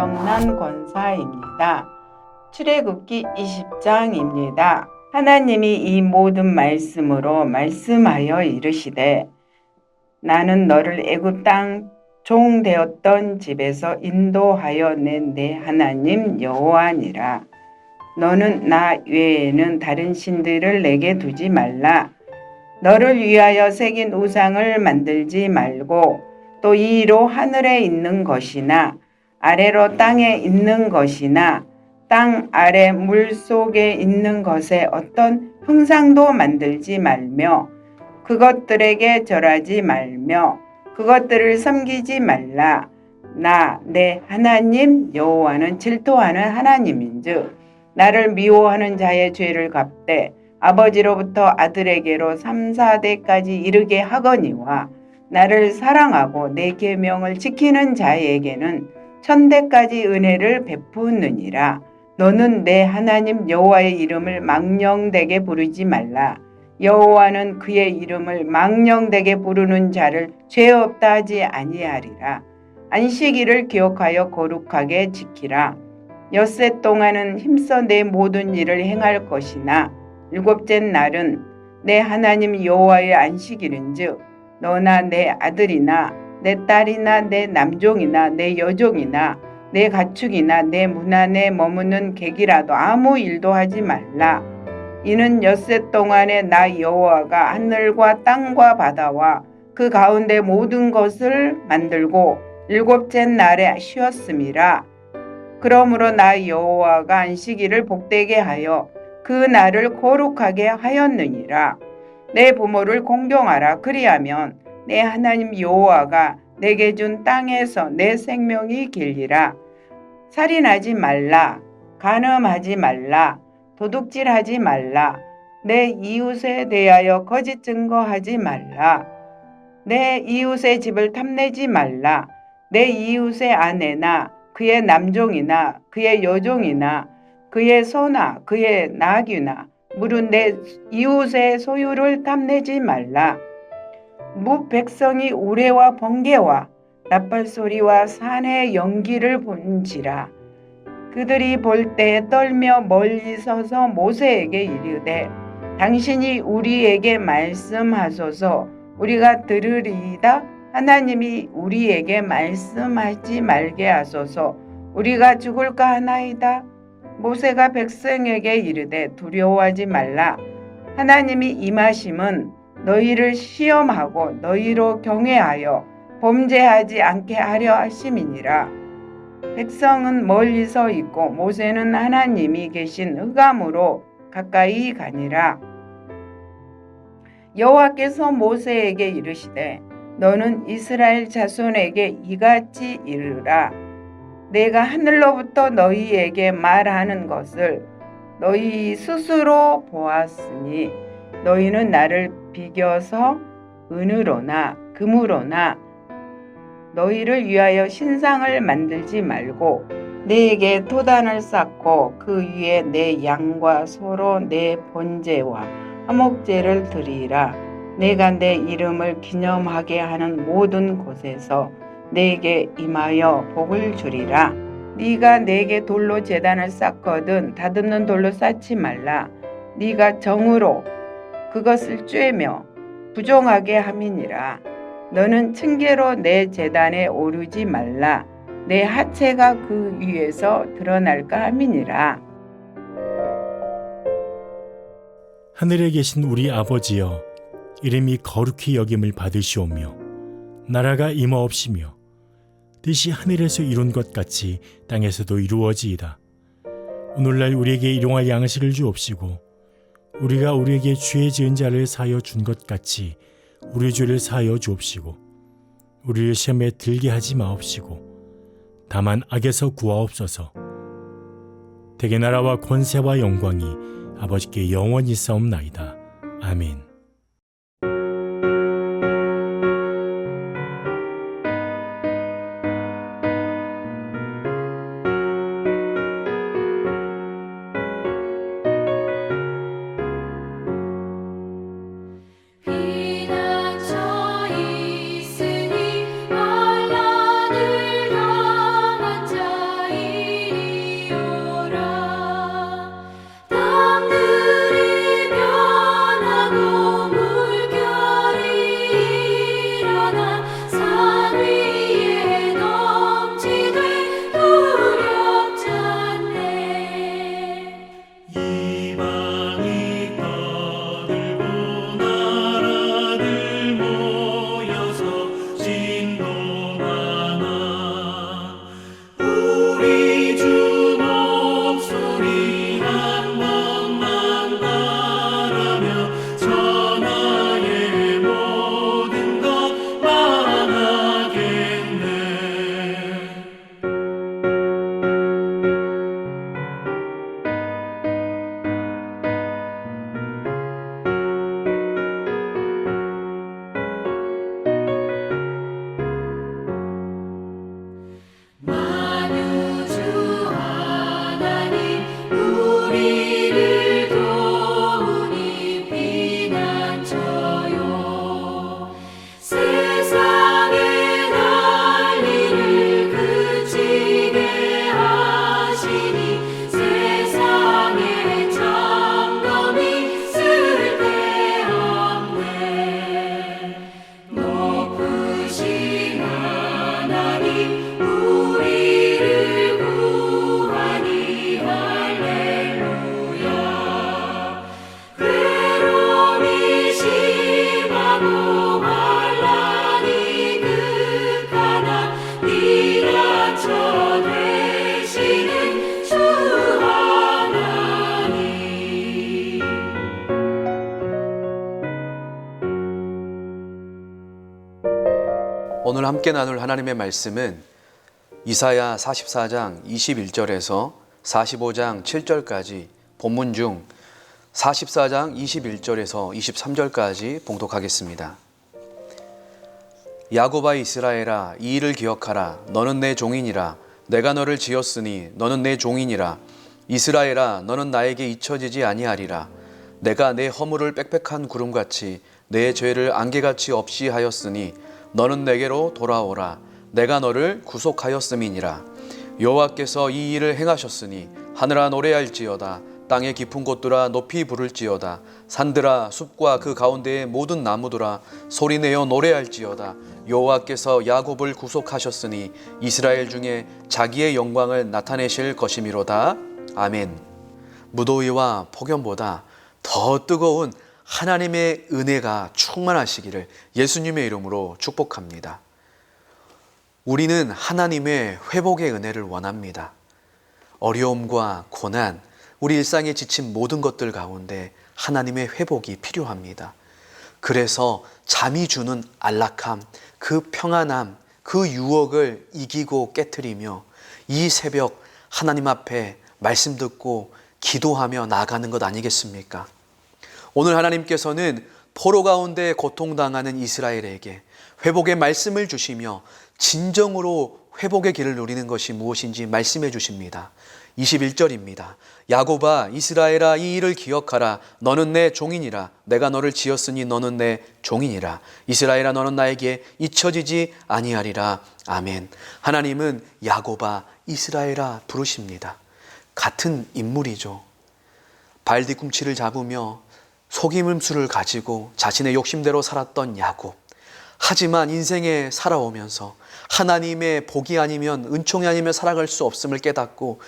엄청난 권사입니다. 출애굽기 20장입니다. 하나님이 이 모든 말씀으로 말씀하여 이르시되 나는 너를 애굽 땅 종 되었던 집에서 인도하여 낸 내 하나님 여호와니라. 너는 나 외에는 다른 신들을 내게 두지 말라. 너를 위하여 새긴 우상을 만들지 말고 또 이로 하늘에 있는 것이나 아래로 땅에 있는 것이나 땅 아래 물 속에 있는 것에 어떤 형상도 만들지 말며 그것들에게 절하지 말며 그것들을 섬기지 말라. 나 내 하나님 여호와는 질투하는 하나님인즉 나를 미워하는 자의 죄를 갚되 아버지로부터 아들에게로 3, 4대까지 이르게 하거니와 나를 사랑하고 내 계명을 지키는 자에게는 1000대까지 은혜를 베푸느니라. 너는 내 하나님 여호와의 이름을 망령되게 부르지 말라. 여호와는 그의 이름을 망령되게 부르는 자를 죄 없다 하지 아니하리라. 안식일을 기억하여 거룩하게 지키라. 엿새 동안은 힘써 내 모든 일을 행할 것이나 일곱째 날은 내 하나님 여호와의 안식일인즉 너나 내 아들이나 내 딸이나 내 남종이나 내 여종이나 내 가축이나 내 문 안에 머무는 객이라도 아무 일도 하지 말라. 이는 엿새 동안에 나 여호와가 하늘과 땅과 바다와 그 가운데 모든 것을 만들고 일곱째 날에 쉬었음이라. 그러므로 나 여호와가 안식일을 복되게 하여 그 날을 거룩하게 하였느니라. 내 부모를 공경하라. 그리하면 내 하나님 여호와가 내게 준 땅에서 내 생명이 길리라. 살인하지 말라. 간음하지 말라. 도둑질하지 말라. 내 이웃에 대하여 거짓 증거하지 말라. 내 이웃의 집을 탐내지 말라. 내 이웃의 아내나 그의 남종이나 그의 여종이나 그의 소나 그의 나귀나 물은 내 이웃의 소유를 탐내지 말라. 무백성이 우레와 번개와 나팔소리와 산의 연기를 본지라. 그들이 볼 때 떨며 멀리 서서 모세에게 이르되 당신이 우리에게 말씀하소서 우리가 들으리이다. 하나님이 우리에게 말씀하지 말게 하소서 우리가 죽을까 하나이다. 모세가 백성에게 이르되 두려워하지 말라. 하나님이 임하심은 너희를 시험하고 너희로 경외하여 범죄하지 않게 하려 하심이니라. 백성은 멀리 서 있고 모세는 하나님이 계신 흑암으로 가까이 가니라. 여호와께서 모세에게 이르시되 너는 이스라엘 자손에게 이같이 이르라. 내가 하늘로부터 너희에게 말하는 것을 너희 스스로 보았으니 너희는 나를 비겨서 은으로나 금으로나 너희를 위하여 신상을 만들지 말고 내게 토단을 쌓고 그 위에 내 양과 소로 내 번제와 화목제를 드리라. 내가 내 이름을 기념하게 하는 모든 곳에서 내게 임하여 복을 주리라. 네가 내게 돌로 제단을 쌓거든 다듬는 돌로 쌓지 말라. 네가 정으로 그것을 쬐며 부정하게 함이니라. 너는 층계로 내 제단에 오르지 말라. 내 하체가 그 위에서 드러날까 함이니라. 하늘에 계신 우리 아버지여, 이름이 거룩히 여김을 받으시오며 나라가 임하옵시며 뜻이 하늘에서 이룬 것 같이 땅에서도 이루어지이다. 오늘날 우리에게 일용할 양식을 주옵시고 우리가 우리에게 죄 지은 자를 사하여 준 것 같이 우리 죄를 사하여 주옵시고 우리를 시험에 들게 하지 마옵시고 다만 악에서 구하옵소서. 대개 나라와 권세와 영광이 아버지께 영원히 싸움나이다. 아멘. 비난처 있으니 환난을 당한 자이 오늘 함께 나눌 하나님의 말씀은 이사야 44장 21절에서 45장 7절까지 본문 중 44장 21절에서 23절까지 봉독하겠습니다. 야곱아 이스라엘아, 이 일을 기억하라. 너는 내 종이니라. 내가 너를 지었으니 너는 내 종이니라. 이스라엘아, 너는 나에게 잊혀지지 아니하리라. 내가 내 허물을 빽빽한 구름같이 내 죄를 안개같이 없이 하였으니 너는 내게로 돌아오라. 내가 너를 구속하였음이니라. 여호와께서 이 일을 행하셨으니 하늘아 노래할지어다. 땅의 깊은 곳들아 높이 부를지어다. 산들아 숲과 그 가운데의 모든 나무들아 소리내어 노래할지어다. 여호와께서 야곱을 구속하셨으니 이스라엘 중에 자기의 영광을 나타내실 것이미로다. 아멘. 무더위와 폭염보다 더 뜨거운 하나님의 은혜가 충만하시기를 예수님의 이름으로 축복합니다. 우리는 하나님의 회복의 은혜를 원합니다. 어려움과 고난, 우리 일상에 지친 모든 것들 가운데 하나님의 회복이 필요합니다. 그래서 잠이 주는 안락함, 그 평안함, 그 유혹을 이기고 깨트리며 이 새벽 하나님 앞에 말씀 듣고 기도하며 나아가는 것 아니겠습니까? 오늘 하나님께서는 포로 가운데 고통당하는 이스라엘에게 회복의 말씀을 주시며 진정으로 회복의 길을 누리는 것이 무엇인지 말씀해 주십니다. 21절입니다. 야곱아 이스라엘아, 이 일을 기억하라. 너는 내 종이니라. 내가 너를 지었으니 너는 내 종이니라. 이스라엘아, 너는 나에게 잊혀지지 아니하리라. 아멘. 하나님은 야곱아 이스라엘아 부르십니다. 같은 인물이죠. 발 뒤꿈치를 잡으며 속임수를 가지고 자신의 욕심대로 살았던 야곱. 하지만 인생에 살아오면서 하나님의 복이 아니면, 은총이 아니면 살아갈 수 없음을 깨닫고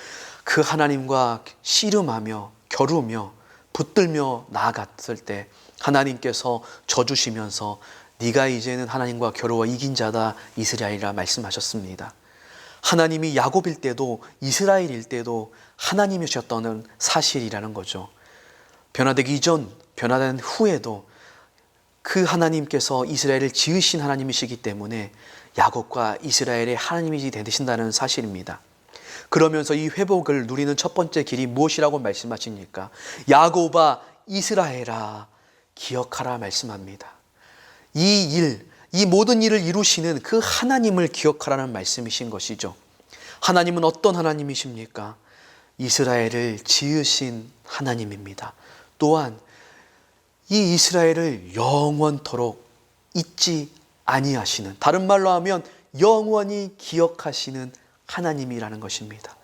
그 하나님과 씨름하며 겨루며 붙들며 나아갔을 때 하나님께서 져주시면서 네가 이제는 하나님과 겨루어 이긴 자다 이스라엘이라 말씀하셨습니다. 하나님이 야곱일 때도 이스라엘일 때도 하나님이셨다는 사실이라는 거죠. 변화되기 이전, 변화된 후에도 그 하나님께서 이스라엘을 지으신 하나님이시기 때문에 야곱과 이스라엘의 하나님이 되신다는 사실입니다. 그러면서 이 회복을 누리는 첫 번째 길이 무엇이라고 말씀하십니까? 야곱아 이스라엘아 기억하라 말씀합니다. 이 모든 일을 이루시는 그 하나님을 기억하라는 말씀이신 것이죠. 하나님은 어떤 하나님이십니까? 이스라엘을 지으신 하나님입니다. 또한 이 이스라엘을 영원토록 잊지 아니하시는, 다른 말로 하면 영원히 기억하시는 하나님이라는 것입니다.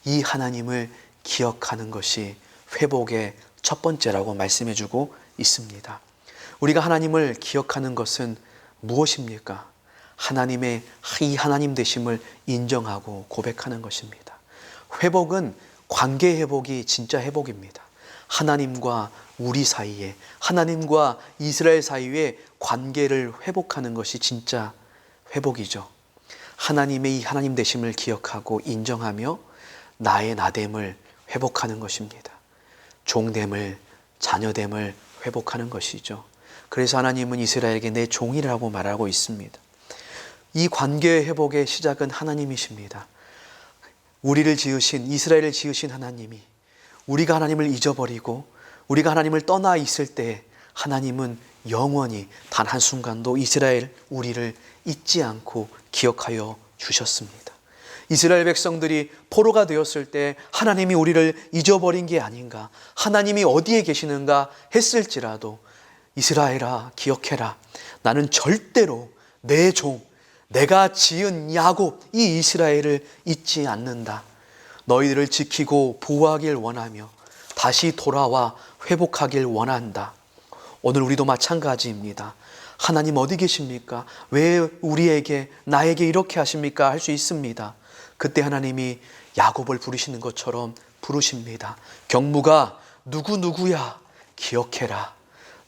이 하나님을 기억하는 것이 회복의 첫 번째라고 말씀해주고 있습니다. 우리가 하나님을 기억하는 것은 무엇입니까? 하나님의 이 하나님 되심을 인정하고 고백하는 것입니다. 회복은 관계 회복이 진짜 회복입니다. 하나님과 우리 사이에, 하나님과 이스라엘 사이의 관계를 회복하는 것이 진짜 회복이죠. 하나님의 이 하나님 되심을 기억하고 인정하며 나의 나됨을 회복하는 것입니다. 종됨을, 자녀됨을 회복하는 것이죠. 그래서 하나님은 이스라엘에게 내 종이라고 말하고 있습니다. 이 관계 회복의 시작은 하나님이십니다. 우리를 지으신, 이스라엘을 지으신 하나님이 우리가 하나님을 잊어버리고 우리가 하나님을 떠나 있을 때 하나님은 영원히 단 한순간도 이스라엘 우리를 잊지 않고 기억하여 주셨습니다. 이스라엘 백성들이 포로가 되었을 때 하나님이 우리를 잊어버린 게 아닌가, 하나님이 어디에 계시는가 했을지라도 이스라엘아 기억해라. 나는 절대로 내 종, 내가 지은 야곱 이 이스라엘을 잊지 않는다. 너희들을 지키고 보호하길 원하며 다시 돌아와 회복하길 원한다. 오늘 우리도 마찬가지입니다. 하나님 어디 계십니까? 왜 우리에게, 나에게 이렇게 하십니까? 할 수 있습니다. 그때 하나님이 야곱을 부르시는 것처럼 부르십니다. 경무가 누구누구야 기억해라.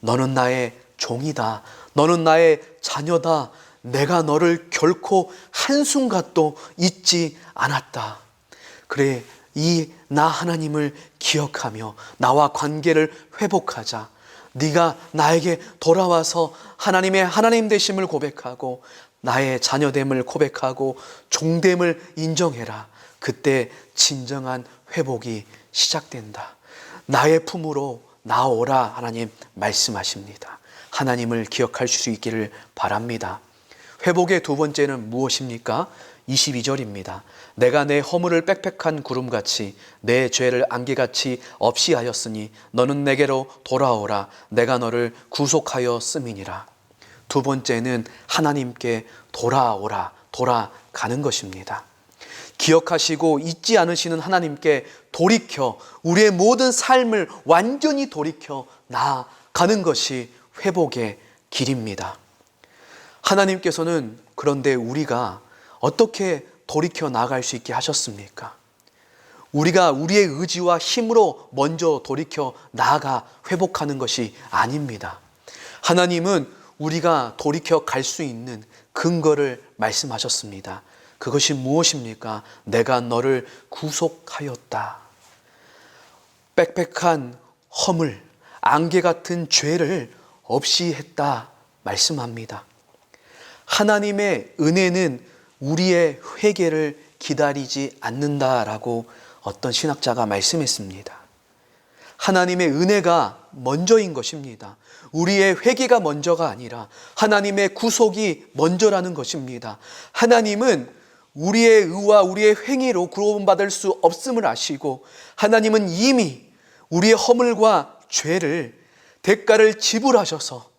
너는 나의 종이다. 너는 나의 자녀다. 내가 너를 결코 한순간도 잊지 않았다. 그래, 이 나 하나님을 기억하며 나와 관계를 회복하자. 네가 나에게 돌아와서 하나님의 하나님 되심을 고백하고 나의 자녀됨을 고백하고 종됨을 인정해라. 그때 진정한 회복이 시작된다. 나의 품으로 나오라 하나님 말씀하십니다. 하나님을 기억할 수 있기를 바랍니다. 회복의 두 번째는 무엇입니까? 22절입니다. 내가 내 허물을 빽빽한 구름같이 내 죄를 안개같이 없이 하였으니 너는 내게로 돌아오라. 내가 너를 구속하여 씀이니라. 두 번째는 하나님께 돌아오라, 돌아가는 것입니다. 기억하시고 잊지 않으시는 하나님께 돌이켜 우리의 모든 삶을 완전히 돌이켜 나아가는 것이 회복의 길입니다. 하나님께서는 그런데 우리가 어떻게 돌이켜 나아갈 수 있게 하셨습니까? 우리가 우리의 의지와 힘으로 먼저 돌이켜 나아가 회복하는 것이 아닙니다. 하나님은 우리가 돌이켜 갈 수 있는 근거를 말씀하셨습니다. 그것이 무엇입니까? 내가 너를 구속하였다. 빽빽한 허물, 안개 같은 죄를 없이 했다 말씀합니다. 하나님의 은혜는 우리의 회개를 기다리지 않는다라고 어떤 신학자가 말씀했습니다. 하나님의 은혜가 먼저인 것입니다. 우리의 회개가 먼저가 아니라 하나님의 구속이 먼저라는 것입니다. 하나님은 우리의 의와 우리의 행위로 구원받을 수 없음을 아시고 하나님은 이미 우리의 허물과 죄를 대가를 지불하셔서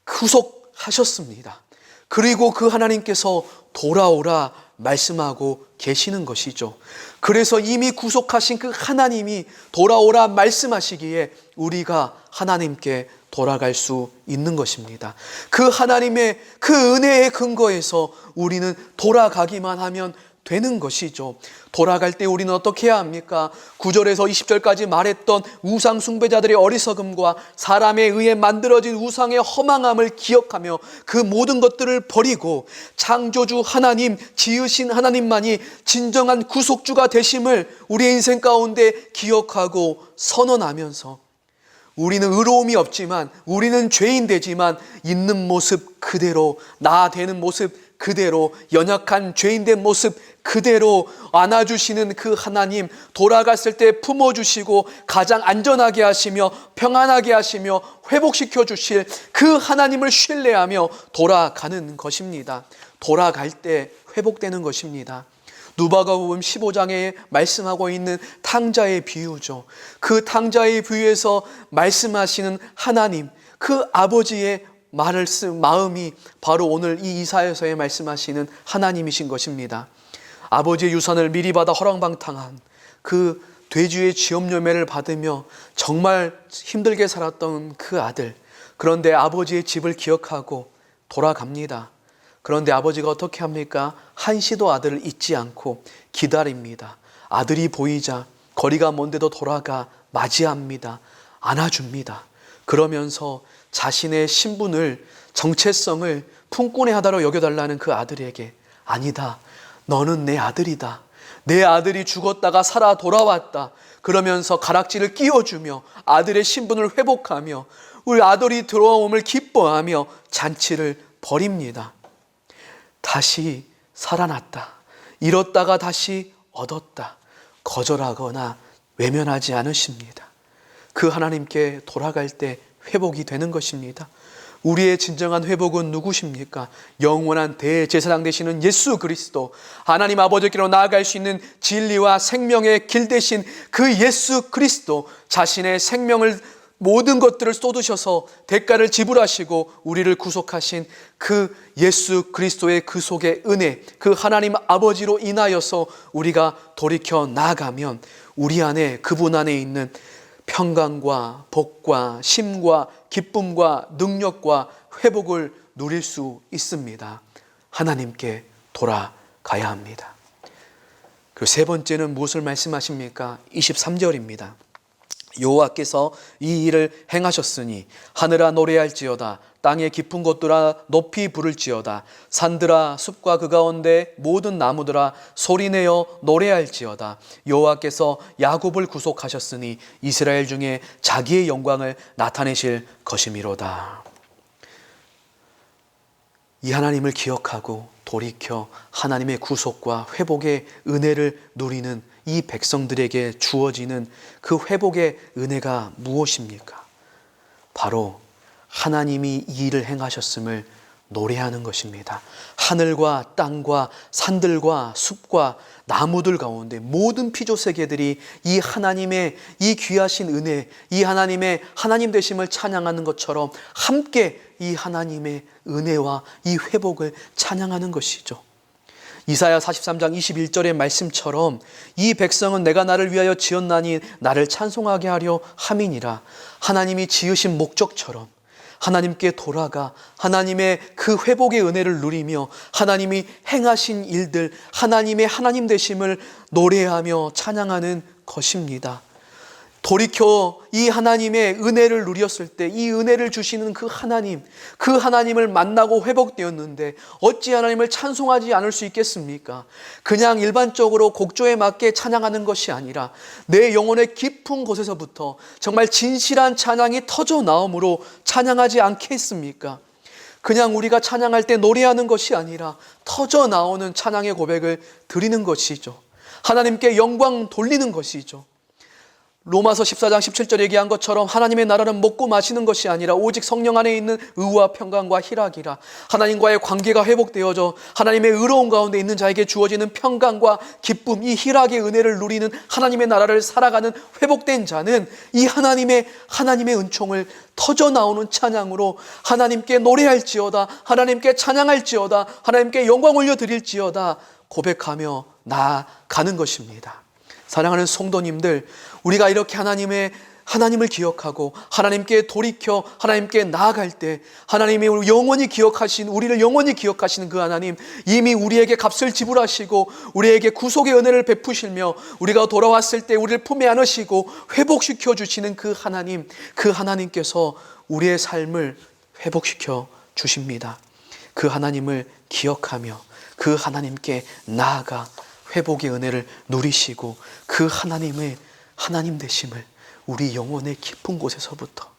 구속하셨습니다. 그리고 그 하나님께서 돌아오라 말씀하고 계시는 것이죠. 그래서 이미 구속하신 그 하나님이 돌아오라 말씀하시기에 우리가 하나님께 돌아갈 수 있는 것입니다. 그 하나님의 그 은혜의 근거에서 우리는 돌아가기만 하면 되는 것이죠. 돌아갈 때 우리는 어떻게 해야 합니까? 9절에서 20절까지 말했던 우상 숭배자들의 어리석음과 사람에 의해 만들어진 우상의 허망함을 기억하며 그 모든 것들을 버리고 창조주 하나님, 지으신 하나님만이 진정한 구속주가 되심을 우리의 인생 가운데 기억하고 선언하면서 우리는 의로움이 없지만 우리는 죄인 되지만 있는 모습 그대로, 나 되는 모습 그대로, 연약한 죄인된 모습 그대로 안아주시는 그 하나님, 돌아갔을 때 품어주시고 가장 안전하게 하시며 평안하게 하시며 회복시켜 주실 그 하나님을 신뢰하며 돌아가는 것입니다. 돌아갈 때 회복되는 것입니다. 누가복음 15장에 말씀하고 있는 탕자의 비유죠. 그 탕자의 비유에서 말씀하시는 하나님, 그 아버지의 마음이 바로 오늘 이 이사야서에 말씀하시는 하나님이신 것입니다. 아버지의 유산을 미리 받아 허랑방탕한 그 돼지의 쥐염려매를 받으며 정말 힘들게 살았던 그 아들, 그런데 아버지의 집을 기억하고 돌아갑니다. 그런데 아버지가 어떻게 합니까? 한시도 아들을 잊지 않고 기다립니다. 아들이 보이자 거리가 먼데도 돌아가 맞이합니다. 안아줍니다. 그러면서 자신의 신분을, 정체성을 품꾼의하다로 여겨달라는 그 아들에게, 아니다, 너는 내 아들이다, 내 아들이 죽었다가 살아 돌아왔다, 그러면서 가락지를 끼워주며 아들의 신분을 회복하며 우리 아들이 들어옴을 기뻐하며 잔치를 벌입니다. 다시 살아났다, 잃었다가 다시 얻었다, 거절하거나 외면하지 않으십니다. 그 하나님께 돌아갈 때 회복이 되는 것입니다. 우리의 진정한 회복은 누구십니까? 영원한 대제사장 되시는 예수 그리스도, 하나님 아버지께로 나아갈 수 있는 진리와 생명의 길 되신 그 예수 그리스도, 자신의 생명을 모든 것들을 쏟으셔서 대가를 지불하시고 우리를 구속하신 그 예수 그리스도의 그 속의 은혜, 그 하나님 아버지로 인하여서 우리가 돌이켜 나아가면 우리 안에, 그분 안에 있는 평강과 복과 쉼과 기쁨과 능력과 회복을 누릴 수 있습니다. 하나님께 돌아가야 합니다. 그리고 세 번째는 무엇을 말씀하십니까? 23절입니다. 여호와께서 이 일을 행하셨으니 하늘아 노래할지어다, 땅의 깊은 곳들아 높이 부를지어다, 산들아 숲과 그 가운데 모든 나무들아 소리내어 노래할지어다. 여호와께서 야곱을 구속하셨으니 이스라엘 중에 자기의 영광을 나타내실 것이미로다. 이 하나님을 기억하고 돌이켜 하나님의 구속과 회복의 은혜를 누리는 이 백성들에게 주어지는 그 회복의 은혜가 무엇입니까? 바로 하나님이 이 일을 행하셨음을 노래하는 것입니다. 하늘과 땅과 산들과 숲과 나무들 가운데 모든 피조세계들이 이 하나님의 이 귀하신 은혜, 이 하나님의 하나님 되심을 찬양하는 것처럼 함께 이 하나님의 은혜와 이 회복을 찬양하는 것이죠. 이사야 43장 21절의 말씀처럼 이 백성은 내가 나를 위하여 지었나니 나를 찬송하게 하려 함이니라. 하나님이 지으신 목적처럼 하나님께 돌아가 하나님의 그 회복의 은혜를 누리며 하나님이 행하신 일들, 하나님의 하나님 되심을 노래하며 찬양하는 것입니다. 돌이켜 이 하나님의 은혜를 누렸을 때 이 은혜를 주시는 그 하나님을 만나고 회복되었는데 어찌 하나님을 찬송하지 않을 수 있겠습니까? 그냥 일반적으로 곡조에 맞게 찬양하는 것이 아니라 내 영혼의 깊은 곳에서부터 정말 진실한 찬양이 터져 나옴으로 찬양하지 않겠습니까? 그냥 우리가 찬양할 때 노래하는 것이 아니라 터져 나오는 찬양의 고백을 드리는 것이죠. 하나님께 영광 돌리는 것이죠. 로마서 14장 17절에 얘기한 것처럼 하나님의 나라는 먹고 마시는 것이 아니라 오직 성령 안에 있는 의와 평강과 희락이라. 하나님과의 관계가 회복되어져 하나님의 의로운 가운데 있는 자에게 주어지는 평강과 기쁨, 이 희락의 은혜를 누리는 하나님의 나라를 살아가는 회복된 자는 이 하나님의 은총을 터져 나오는 찬양으로 하나님께 노래할지어다, 하나님께 찬양할지어다, 하나님께 영광 올려드릴지어다 고백하며 나아가는 것입니다. 사랑하는 성도님들, 우리가 이렇게 하나님을 기억하고 하나님께 돌이켜 하나님께 나아갈 때 하나님이 우리를 영원히 기억하시는 그 하나님, 이미 우리에게 값을 지불하시고 우리에게 구속의 은혜를 베푸시며 우리가 돌아왔을 때 우리를 품에 안으시고 회복시켜 주시는 그 하나님께서 우리의 삶을 회복시켜 주십니다. 그 하나님을 기억하며 그 하나님께 나아가 회복의 은혜를 누리시고 그 하나님 되심을 우리 영혼의 깊은 곳에서부터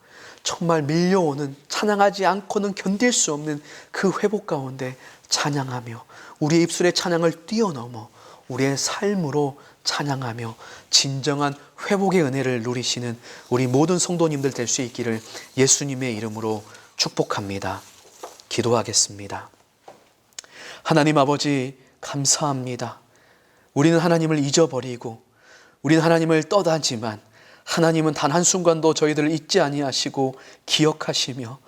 정말 밀려오는, 찬양하지 않고는 견딜 수 없는 그 회복 가운데 찬양하며 우리의 입술의 찬양을 뛰어넘어 우리의 삶으로 찬양하며 진정한 회복의 은혜를 누리시는 우리 모든 성도님들 될 수 있기를 예수님의 이름으로 축복합니다. 기도하겠습니다. 하나님 아버지, 감사합니다. 우리는 하나님을 잊어버리고 우리는 하나님을 떠나지만 하나님은 단 한순간도 저희들을 잊지 아니하시고 기억하시며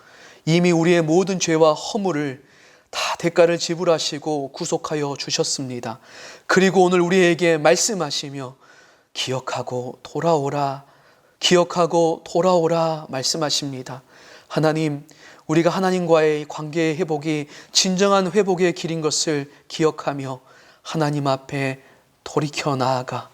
이미 우리의 모든 죄와 허물을 다 대가를 지불하시고 구속하여 주셨습니다. 그리고 오늘 우리에게 말씀하시며 기억하고 돌아오라 말씀하십니다. 하나님, 우리가 하나님과의 관계의 회복이 진정한 회복의 길인 것을 기억하며 하나님 앞에 돌이켜 나아가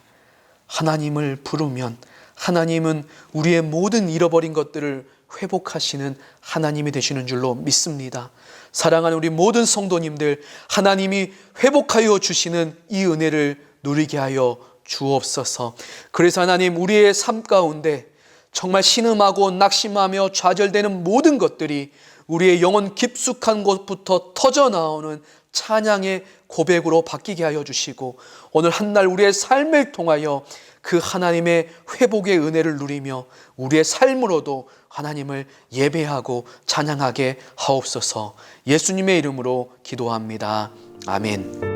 하나님을 부르면 하나님은 우리의 모든 잃어버린 것들을 회복하시는 하나님이 되시는 줄로 믿습니다. 사랑하는 우리 모든 성도님들, 하나님이 회복하여 주시는 이 은혜를 누리게 하여 주옵소서. 그래서 하나님, 우리의 삶 가운데 정말 신음하고 낙심하며 좌절되는 모든 것들이 우리의 영혼 깊숙한 곳부터 터져 나오는 찬양의 고백으로 바뀌게 하여 주시고 오늘 한날 우리의 삶을 통하여 그 하나님의 회복의 은혜를 누리며 우리의 삶으로도 하나님을 예배하고 찬양하게 하옵소서. 예수님의 이름으로 기도합니다. 아멘.